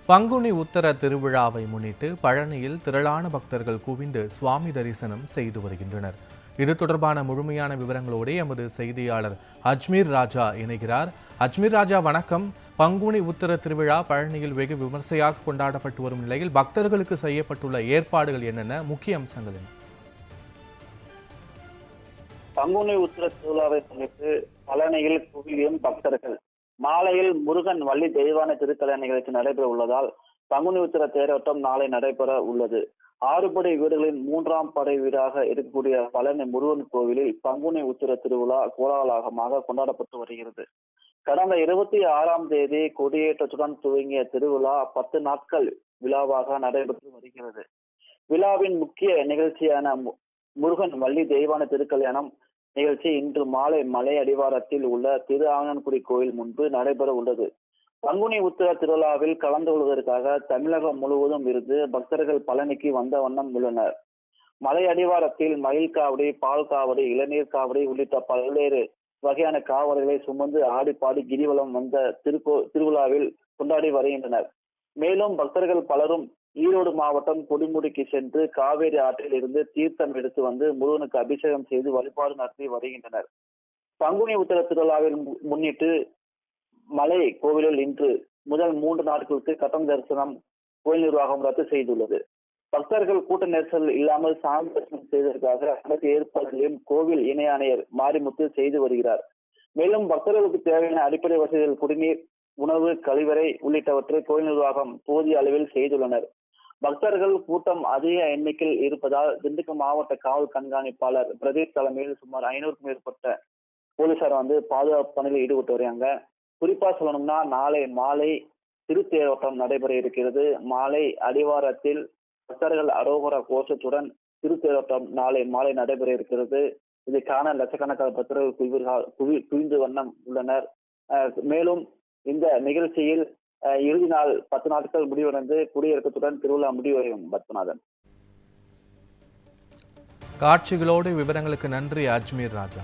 பங்குனி உத்தர திருவிழாவை முன்னிட்டு பழனியில் திரளான பக்தர்கள் குவிந்து சுவாமி தரிசனம் செய்து வருகின்றனர். இது தொடர்பான முழுமையான விவரங்களோடு எமது செய்தியாளர் அஜ்மீர் ராஜா இணைகிறார். அஜ்மீர் ராஜா, வணக்கம். பங்குனி உத்தர திருவிழா பழனியில் வெகு விமர்சையாக கொண்டாடப்பட்டு வரும் நிலையில் பக்தர்களுக்கு செய்யப்பட்டுள்ள ஏற்பாடுகள் என்னென்ன, முக்கிய அம்சங்கள் என்ன? பங்குனி உத்திர திருவிழாவை முன்னிட்டு பழனியில் குவியும் பக்தர்கள். மாலையில் முருகன் வள்ளி தெய்வானை திருக்கல்யாண நிகழ்ச்சி நடைபெற உள்ளதால் பங்குனி உத்திர தேரோட்டம் நாளை நடைபெற உள்ளது. 6 படை வீடுகளின் 3ஆம் படை வீடாக இருக்கக்கூடிய பழனி முருகன் கோவிலில் பங்குனி உத்திர திருவிழா கோலாகலமாக கொண்டாடப்பட்டு வருகிறது. கடந்த 26ஆம் தேதி கொடியேற்றத்துடன் துவங்கிய திருவிழா 10 நாட்கள் விழாவாக நடைபெற்று வருகிறது. விழாவின் முக்கிய நிகழ்ச்சியான முருகன் வள்ளி தெய்வான திருக்கல்யாணம் நிகழ்ச்சி இன்று மாலை மலை அடிவாரத்தில் உள்ள திரு ஆங்கன்குடி கோயில் முன்பு நடைபெற உள்ளது. பங்குனி உத்திர திருவிழாவில் கலந்து கொள்வதற்காக தமிழகம் முழுவதும் இருந்து பக்தர்கள் பழனிக்கு வந்த வண்ணம் உள்ளனர். மலை அடிவாரத்தில் மயில் காவடி, பால் காவடி, இளநீர் காவடி உள்ளிட்ட பல்வேறு வகையான காவடிகளை சுமந்து ஆடி பாடி கிரிவலம் வந்த திருவிழாவில் கொண்டாடி வருகின்றனர். மேலும் பக்தர்கள் பலரும் ஈரோடு மாவட்டம் கொடுமுடிக்கு சென்று காவேரி ஆற்றில் இருந்து தீர்த்தம் எடுத்து வந்து முருகனுக்கு அபிஷேகம் செய்து வழிபாடு நடத்தி வருகின்றனர். பங்குனி உத்திர திருவிழாவில் முன்னிட்டு மலை கோவிலில் இன்று முதல் 3 நாட்களுக்கு கட்டண தரிசனம் கோயில் நிர்வாகம் ரத்து செய்துள்ளது. பக்தர்கள் கூட்ட நெரிசல் இல்லாமல் சாமி தரிசனம் செய்வதற்காக அனைத்து ஏற்பாடுகளையும் கோவில் இணை ஆணையர் மாரிமுத்து செய்து வருகிறார். மேலும் பக்தர்களுக்கு தேவையான அடிப்படை வசதிகள், குடிநீர், உணவு, கழிவறை உள்ளிட்டவற்றை கோயில் நிர்வாகம் போதிய அளவில் செய்துள்ளனர். பக்தர்கள் கூட்டம் அதிக எண்ணிக்கையில் இருப்பதால் திண்டுக்கல் மாவட்ட காவல் கண்காணிப்பாளர் பிரதீப் தலைமையில் சுமார் 500க்கும் மேற்பட்ட போலீசார் பாதுகாப்பு பணியில் ஈடுபட்டு வராங்க. குறிப்பா சொல்லணும்னா நாளை மாலை திருத்தேரோட்டம் நடைபெற இருக்கிறது. மாலை அடிவாரத்தில் பக்தர்கள் அரோகர கோஷத்துடன் திருத்தேரோட்டம் நாளை மாலை நடைபெற இருக்கிறது. இதுக்கான லட்சக்கணக்கான பக்தர்கள் குவிந்து வண்ணம் உள்ளனர். மேலும் இந்த நிகழ்ச்சியில் இறுதி நாள் 10 நாட்கள் முடிவடைந்து குடியிறக்கத்துடன் திருவிழா முடிவடையும். பத்மநாதன். காட்சிகளோடு விவரங்களுக்கு நன்றி அஜ்மீர் ராஜா.